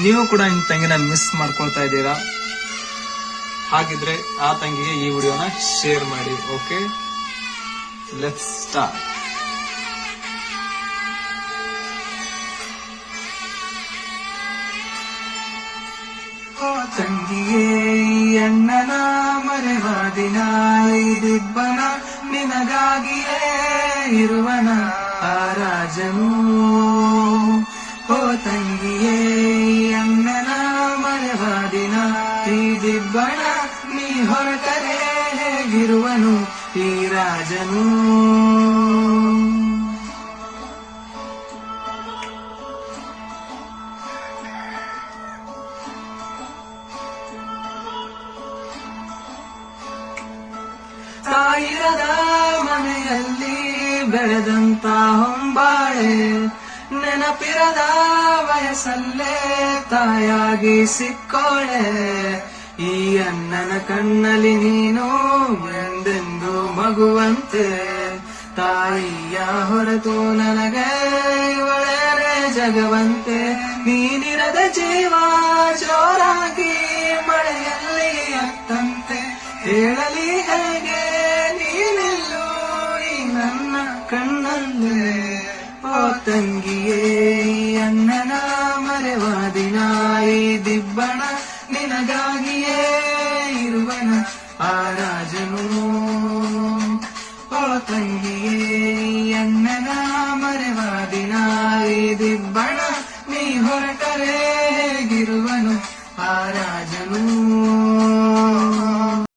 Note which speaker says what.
Speaker 1: ನೀವು ಕೂಡ ನಿಮ್ ತಂಗಿನ ಮಿಸ್ ಮಾಡ್ಕೊಳ್ತಾ ಇದ್ದೀರಾ. ಹಾಗಿದ್ರೆ ಆ ತಂಗಿಗೆ ಈ ವಿಡಿಯೋನ ಶೇರ್ ಮಾಡಿ. Okay, let's start.
Speaker 2: ತಂಗಿಯೇ ಅಣ್ಣನ ಮರೆವ ದಿನ ದಿಬ್ಬನ ನಿನಗಾಗಿಯೇ ಇರುವನ ಆ ರಾಜನು. ಓ ತಂಗಿಯೇ ಅಣ್ಣನ ಮರೆವ ದಿನ ದಿಬ್ಬನ ನೀ ಹೊರಟರೆ ಹೇಗಿರುವನು ಈ ರಾಜನು. ತಾಯಿರದ ಮನೆಯಲ್ಲಿ ಬೆಳೆದಂತ ಹೊಂಬಾಳೆ, ನೆನಪಿರದ ವಯಸ್ಸಲ್ಲೇ ತಾಯಾಗಿ ಸಿಕ್ಕೋಳೆ. ಈ ಅಣ್ಣನ ಕಣ್ಣಲ್ಲಿ ನೀನು ಎಂದೆಂದು ಮಗುವಂತೆ, ತಾಯಿಯ ಹೊರತು ನನಗೆ ಒಳ್ಳೆ ಜಗವಂತೆ. ನೀನಿರದ ಜೀವ ಜೋರಾಗಿ ಮಳೆಯಲ್ಲಿ ಅತ್ತಂತೆ, ಹೇಳಲಿ ಹೇಗೆ ನೀನೆಲ್ಲೋ ಈ ನನ್ನ ಕಣ್ಣಲ್ಲೇ. ಓ ತಂಗಿಯೇ ಅಣ್ಣನ ಮರೆವ ದಿನ ಈ ದಿಬ್ಬಣ ನಿನಗಾಗಿ